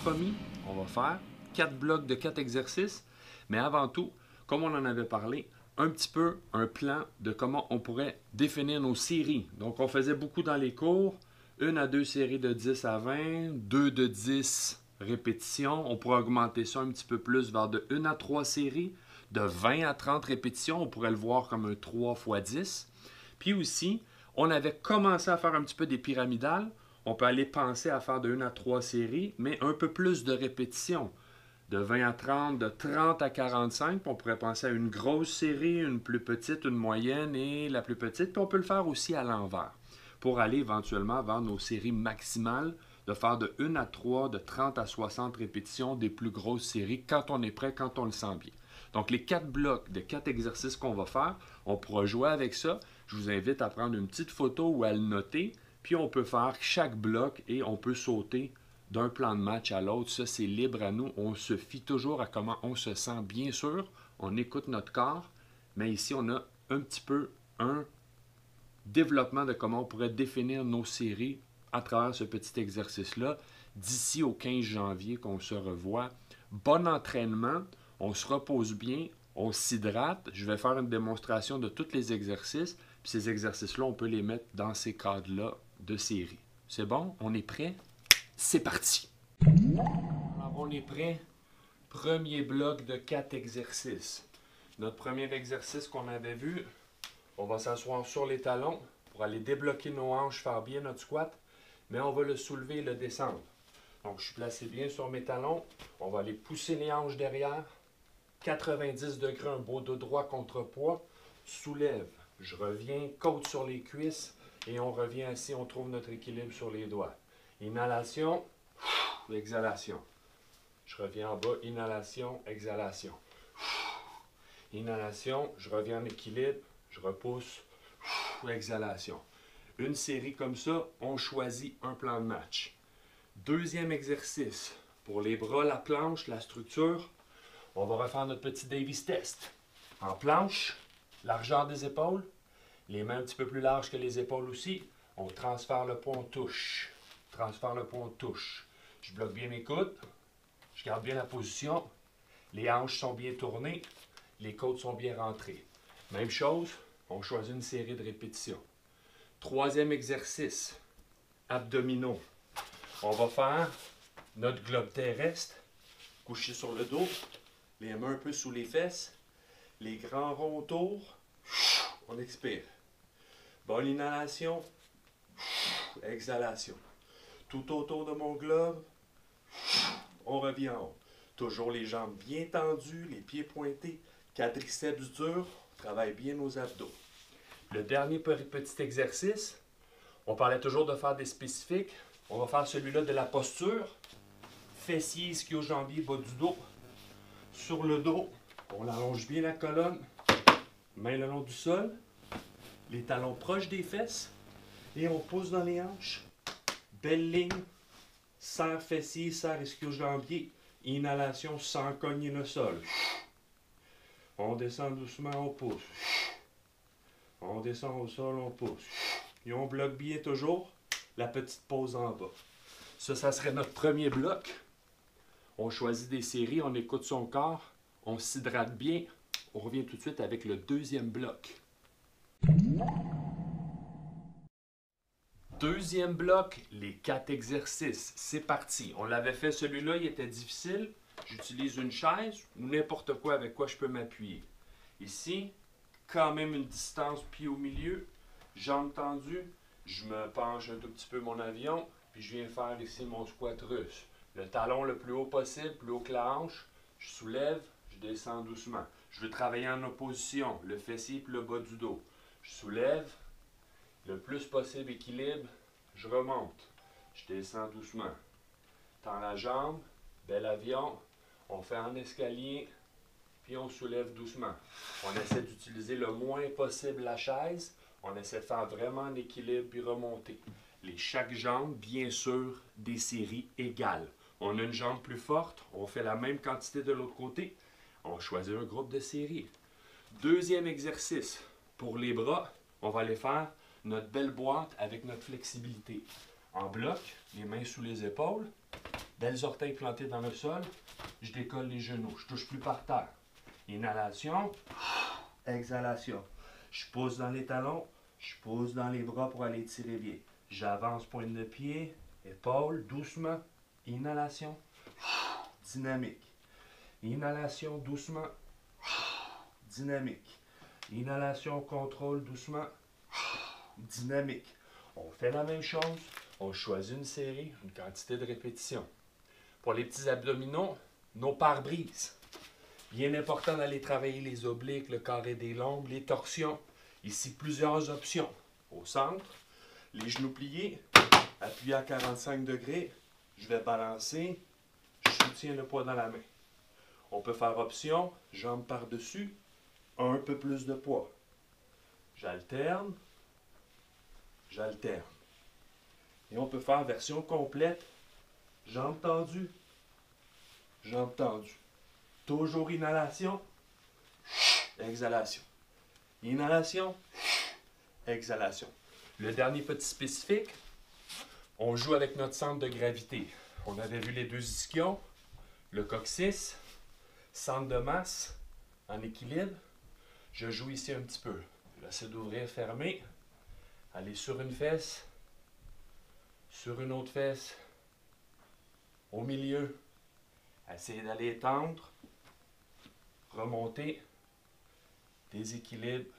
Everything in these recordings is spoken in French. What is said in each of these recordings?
promis, on va faire 4 blocs de 4 exercices, mais avant tout, comme on en avait parlé, un petit peu un plan de comment on pourrait définir nos séries. Donc, on faisait beaucoup dans les cours, 1 à 2 séries de 10 à 20, 2 de 10 répétitions. On pourrait augmenter ça un petit peu plus vers de 1 à 3 séries, de 20 à 30 répétitions. On pourrait le voir comme un 3 x 10. Puis aussi, on avait commencé à faire un petit peu des pyramidales. On peut aller penser à faire de 1 à 3 séries, mais un peu plus de répétitions. De 20 à 30, de 30 à 45, on pourrait penser à une grosse série, une plus petite, une moyenne et la plus petite. Puis on peut le faire aussi à l'envers pour aller éventuellement vers nos séries maximales, de faire de 1 à 3, de 30 à 60 répétitions des plus grosses séries quand on est prêt, quand on le sent bien. Donc les 4 blocs de 4 exercices qu'on va faire, on pourra jouer avec ça. Je vous invite à prendre une petite photo ou à le noter. Puis on peut faire chaque bloc et on peut sauter d'un plan de match à l'autre. Ça, c'est libre à nous. On se fie toujours à comment on se sent. Bien sûr, on écoute notre corps, mais ici, on a un petit peu un développement de comment on pourrait définir nos séries à travers ce petit exercice-là d'ici au 15 janvier qu'on se revoit. Bon entraînement, on se repose bien, on s'hydrate. Je vais faire une démonstration de tous les exercices. Puis ces exercices-là, on peut les mettre dans ces cadres-là de série. C'est bon? On est prêt? C'est parti! Alors, on est prêt? Premier bloc de 4 exercices. Notre premier exercice qu'on avait vu, on va s'asseoir sur les talons pour aller débloquer nos hanches, faire bien notre squat, mais on va le soulever et le descendre. Donc, je suis placé bien sur mes talons. On va aller pousser les hanches derrière. 90 degrés, un beau dos droit contre poids. Soulève. Je reviens, côte sur les cuisses et on revient assis. On trouve notre équilibre sur les doigts. Inhalation, exhalation. Je reviens en bas, inhalation, exhalation. Inhalation, je reviens en équilibre, je repousse, exhalation. Une série comme ça, on choisit un plan de match. Deuxième exercice, pour les bras, la planche, la structure, on va refaire notre petit Davis test. En planche, largeur des épaules, les mains un petit peu plus larges que les épaules aussi. On transfère le poids, on touche. Transfère le poids, on touche. Je bloque bien mes coudes. Je garde bien la position. Les hanches sont bien tournées. Les côtes sont bien rentrées. Même chose, on choisit une série de répétitions. Troisième exercice, abdominaux. On va faire notre globe terrestre, couché sur le dos, les mains un peu sous les fesses, les grands ronds autour. On expire. Bonne inhalation, exhalation. Tout autour de mon globe, on revient en haut. Toujours les jambes bien tendues, les pieds pointés, quadriceps durs, on travaille bien nos abdos. Le dernier petit exercice, on parlait toujours de faire des spécifiques. On va faire celui-là de la posture. Fessiers, ischio-jambiers, bas du dos. Sur le dos, on allonge bien la colonne. Main le long du sol. Les talons proches des fesses. Et on pousse dans les hanches. Belle ligne. Serre fessiers, serre ischio-jambiers. Inhalation sans cogner le sol. On descend doucement, on pousse. On descend au sol, on pousse. Et on bloque bien toujours la petite pause en bas. Ça serait notre premier bloc. On choisit des séries, on écoute son corps, on s'hydrate bien. On revient tout de suite avec le deuxième bloc. Deuxième bloc, les 4 exercices. C'est parti. On l'avait fait celui-là, il était difficile. J'utilise une chaise ou n'importe quoi avec quoi je peux m'appuyer. Ici, quand même une distance, pied au milieu, jambes tendues. Je me penche un tout petit peu mon avion, puis je viens faire ici mon squat russe. Le talon le plus haut possible, plus haut que la hanche. Je soulève, je descends doucement. Je veux travailler en opposition, le fessier puis le bas du dos. Je soulève, le plus possible équilibre, je remonte. Je descends doucement. Tends la jambe, bel avion. On fait en escalier, puis on soulève doucement. On essaie d'utiliser le moins possible la chaise. On essaie de faire vraiment en équilibre puis remonter. Chaque jambe, bien sûr, des séries égales. On a une jambe plus forte, on fait la même quantité de l'autre côté. On choisit un groupe de séries. Deuxième exercice. Pour les bras, on va aller faire notre belle boîte avec notre flexibilité. En bloc, les mains sous les épaules. Belles orteils plantés dans le sol. Je décolle les genoux. Je ne touche plus par terre. Inhalation. Exhalation. Je pousse dans les talons. Je pousse dans les bras pour aller tirer bien. J'avance pointe de pied. Épaules. Doucement. Inhalation. Dynamique. Inhalation doucement. Dynamique. Inhalation, contrôle doucement. Dynamique. On fait la même chose. On choisit une série, une quantité de répétitions. Pour les petits abdominaux, nos pare-brises. Bien important d'aller travailler les obliques, le carré des lombes, les torsions. Ici, plusieurs options. Au centre, les genoux pliés, appuyés à 45 degrés. Je vais balancer. Je soutiens le poids dans la main. On peut faire option, jambes par-dessus, un peu plus de poids. J'alterne, j'alterne. Et on peut faire version complète, jambes tendues, jambes tendues. Toujours inhalation, exhalation. Inhalation, exhalation. Le dernier petit spécifique, on joue avec notre centre de gravité. On avait vu les deux ischions, le coccyx, centre de masse en équilibre. Je joue ici un petit peu. J'essaie d'ouvrir, fermer, aller sur une fesse, sur une autre fesse, au milieu. Essayer d'aller étendre, remonter, déséquilibre,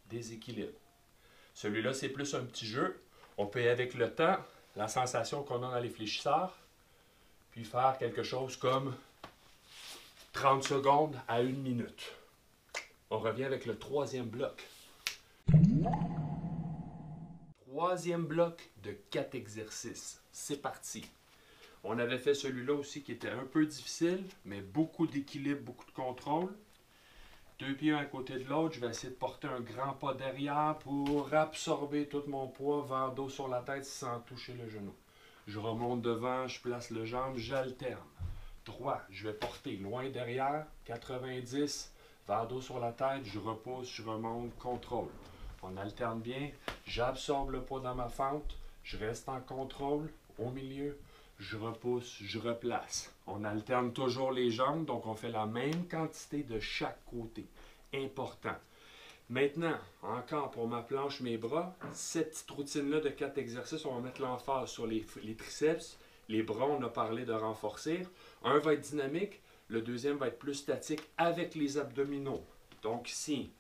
déséquilibre. Celui-là, c'est plus un petit jeu. On peut, avec le temps, la sensation qu'on a dans les fléchisseurs, puis faire quelque chose comme 30 secondes à 1 minute. On revient avec le troisième bloc. Troisième bloc de 4 exercices. C'est parti. On avait fait celui-là aussi qui était un peu difficile, mais beaucoup d'équilibre, beaucoup de contrôle. 2 pieds un à côté de l'autre. Je vais essayer de porter un grand pas derrière pour absorber tout mon poids, vers dos sur la tête sans toucher le genou. Je remonte devant, je place le jambe, j'alterne. Droit, je vais porter loin derrière, 90, vers dos sur la tête, je repousse, je remonte, contrôle. On alterne bien, j'absorbe le poids dans ma fente, je reste en contrôle, au milieu, je repousse, je replace. On alterne toujours les jambes, donc on fait la même quantité de chaque côté. Important. Maintenant, encore pour ma planche, mes bras, cette petite routine-là de 4 exercices, on va mettre l'emphase sur les triceps. Les bras, on a parlé de renforcer. Un va être dynamique, le deuxième va être plus statique avec les abdominaux. Donc ici,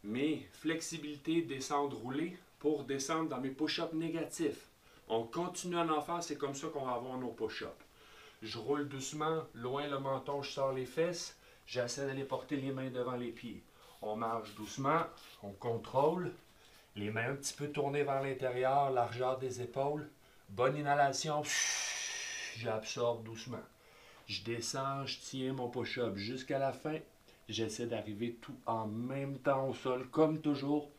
mes flexibilités, descendre, rouler, pour descendre dans mes push-ups négatifs. On continue à en faire, c'est comme ça qu'on va avoir nos push-ups. Je roule doucement, loin le menton, je sors les fesses, j'essaie d'aller porter les mains devant les pieds. On marche doucement, on contrôle, les mains un petit peu tournées vers l'intérieur, largeur des épaules. Bonne inhalation, j'absorbe doucement. Je descends, je tiens mon push-up jusqu'à la fin. J'essaie d'arriver tout en même temps au sol, comme toujours.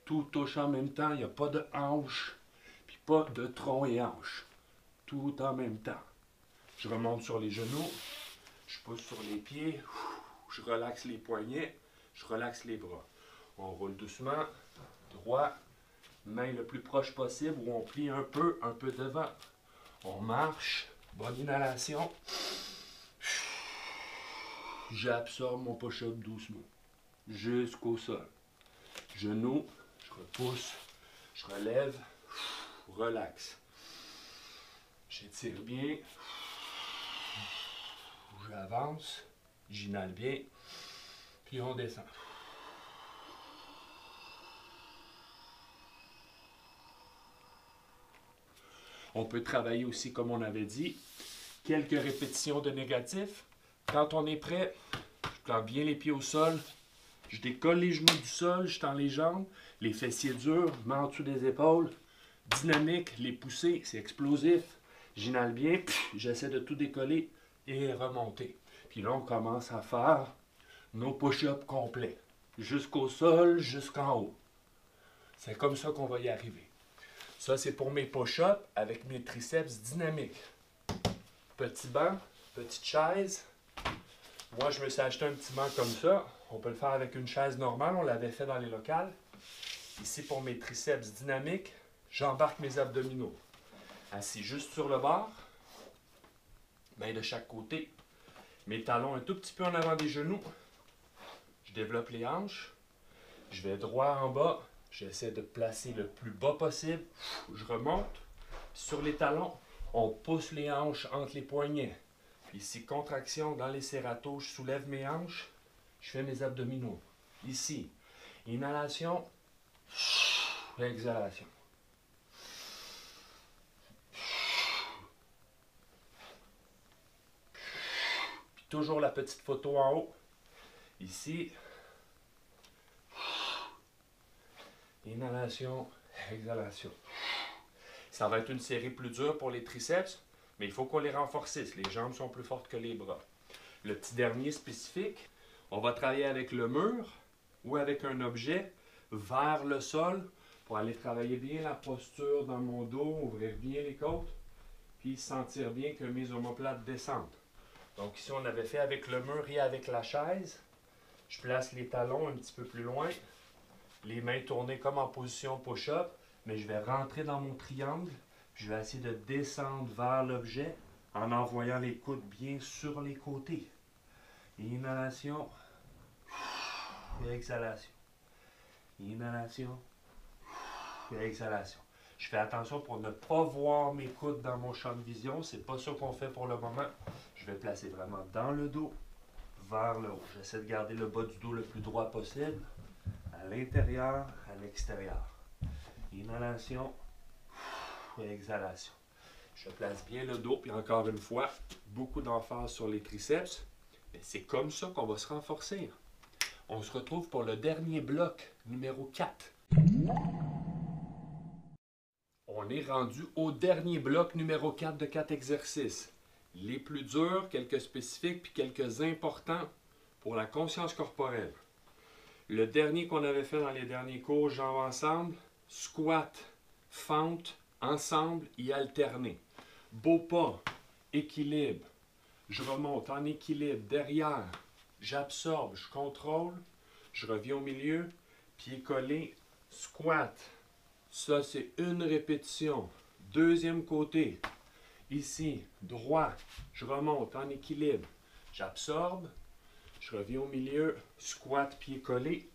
Tout touche en même temps, il n'y a pas de hanche, puis pas de tronc et hanche. Tout en même temps. Je remonte sur les genoux, je pousse sur les pieds, je relaxe les poignets, je relaxe les bras. On roule doucement, droit, main le plus proche possible, où on plie un peu devant. On marche, bonne inhalation. J'absorbe mon push-up doucement, jusqu'au sol. Genoux, je repousse, je relève, relaxe. J'étire bien, j'avance, j'inhale bien, puis on descend. On peut travailler aussi, comme on avait dit, quelques répétitions de négatif. Quand on est prêt, je plante bien les pieds au sol, je décolle les genoux du sol, je tends les jambes, les fessiers durs, je mets en dessous des épaules, dynamique, les poussées, c'est explosif. J'inhale bien, j'essaie de tout décoller et remonter. Puis là, on commence à faire nos push-ups complets, jusqu'au sol, jusqu'en haut. C'est comme ça qu'on va y arriver. Ça, c'est pour mes push-ups avec mes triceps dynamiques. Petit banc, petite chaise. Moi, je me suis acheté un petit banc comme ça. On peut le faire avec une chaise normale. On l'avait fait dans les locales. Ici, pour mes triceps dynamiques, j'embarque mes abdominaux. Assis juste sur le bord, Main de chaque côté. Mes talons un tout petit peu en avant des genoux. Je développe les hanches. Je vais droit en bas. J'essaie de placer le plus bas possible. Je remonte. Sur les talons, on pousse les hanches entre les poignets. Puis ici, contraction dans les serratos. Je soulève mes hanches. Je fais mes abdominaux. Ici, inhalation. Exhalation. Puis toujours la petite photo en haut. Ici. Inhalation, exhalation. Ça va être une série plus dure pour les triceps, mais il faut qu'on les renforcisse. Les jambes sont plus fortes que les bras. Le petit dernier spécifique, on va travailler avec le mur ou avec un objet vers le sol pour aller travailler bien la posture dans mon dos, ouvrir bien les côtes, puis sentir bien que mes omoplates descendent. Donc ici, on avait fait avec le mur et avec la chaise. Je place les talons un petit peu plus loin. Les mains tournées comme en position push-up, mais je vais rentrer dans mon triangle. Puis je vais essayer de descendre vers l'objet en envoyant les coudes bien sur les côtés. Inhalation. Exhalation. Inhalation. Exhalation. Je fais attention pour ne pas voir mes coudes dans mon champ de vision. C'est pas ça qu'on fait pour le moment. Je vais placer vraiment dans le dos, vers le haut. J'essaie de garder le bas du dos le plus droit possible. À l'intérieur, à l'extérieur. Inhalation, exhalation. Je place bien le dos, puis encore une fois, beaucoup d'emphase sur les triceps. Mais c'est comme ça qu'on va se renforcer. On se retrouve pour le dernier bloc, numéro 4. On est rendu au dernier bloc numéro 4 de 4 exercices. Les plus durs, quelques spécifiques, puis quelques importants pour la conscience corporelle. Le dernier qu'on avait fait dans les derniers cours, jambes ensemble, squat, fente, ensemble et alterné. Beau pas, équilibre. Je remonte en équilibre, derrière. J'absorbe, je contrôle. Je reviens au milieu, pied collé, squat. Ça, c'est une répétition. Deuxième côté. Ici, droit. Je remonte en équilibre. J'absorbe. Je reviens au milieu, squat, pied collé,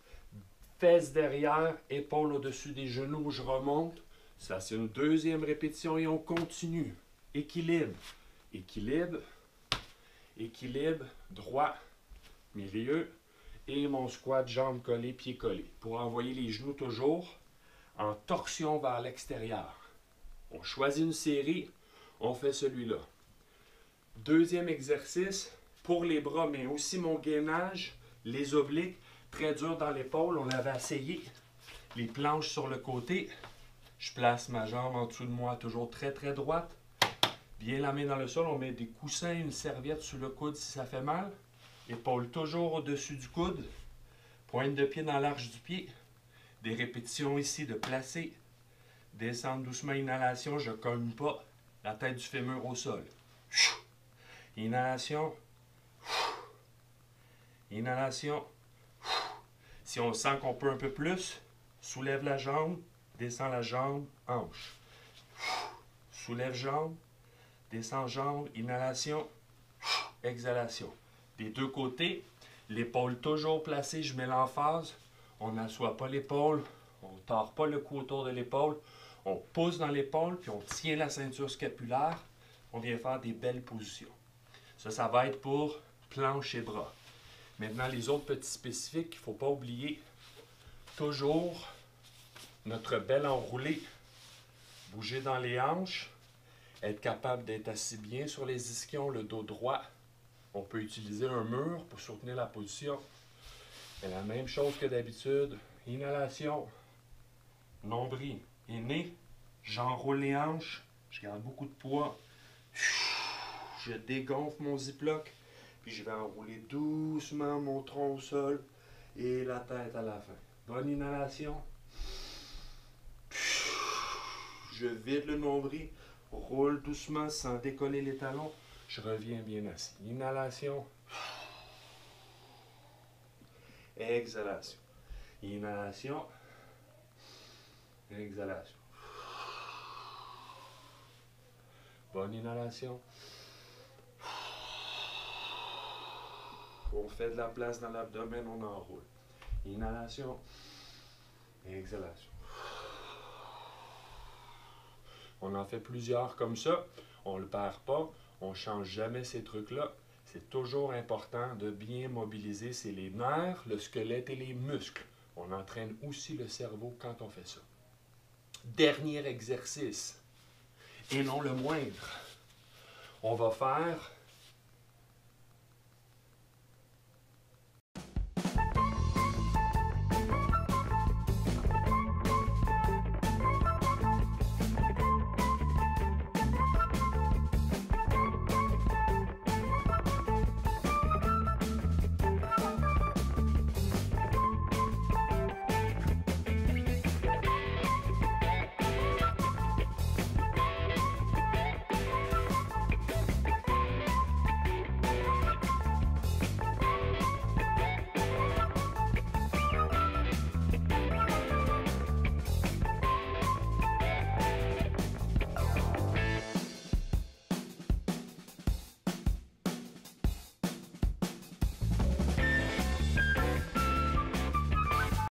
fesses derrière, épaules au-dessus des genoux, je remonte. Ça, c'est une deuxième répétition et on continue. Équilibre, équilibre, équilibre, droit, milieu et mon squat, jambes collées, pieds collés. Pour envoyer les genoux toujours en torsion vers l'extérieur. On choisit une série, on fait celui-là. Deuxième exercice. Pour les bras, mais aussi mon gainage, les obliques, très dur dans l'épaule. On avait essayé les planches sur le côté. Je place ma jambe en dessous de moi, toujours très très droite. Bien la main dans le sol. On met des coussins, une serviette sous le coude si ça fait mal. Épaule toujours au-dessus du coude. Pointe de pied dans l'arche du pied. Des répétitions ici de placer. Descendre doucement, inhalation, je ne cogne pas. La tête du fémur au sol. Inhalation. Inhalation. Si on sent qu'on peut un peu plus, soulève la jambe, descend la jambe, hanche. Soulève jambe, descend jambe, inhalation, exhalation. Des deux côtés, l'épaule toujours placée, je mets l'emphase. On n'assoit pas l'épaule, on ne tord pas le cou autour de l'épaule. On pousse dans l'épaule, puis on tient la ceinture scapulaire. On vient faire des belles positions. Ça va être pour planche et bras. Maintenant, les autres petits spécifiques, il ne faut pas oublier toujours notre belle enroulée. Bouger dans les hanches, être capable d'être assis bien sur les ischions, le dos droit. On peut utiliser un mur pour soutenir la position. C'est la même chose que d'habitude. Inhalation, nombril et nez. J'enroule les hanches, je garde beaucoup de poids. Je dégonfle mon ziploc. Puis je vais enrouler doucement mon tronc au sol et la tête à la fin. Bonne inhalation. Je vide le nombril, roule doucement sans décoller les talons. Je reviens bien assis. Inhalation. Exhalation. Inhalation. Exhalation. Bonne inhalation. On fait de la place dans l'abdomen, on enroule. Inhalation et exhalation. On en fait plusieurs comme ça. On ne le perd pas. On ne change jamais ces trucs-là. C'est toujours important de bien mobiliser. C'est les nerfs, le squelette et les muscles. On entraîne aussi le cerveau quand on fait ça. Dernier exercice, et non le moindre. On va faire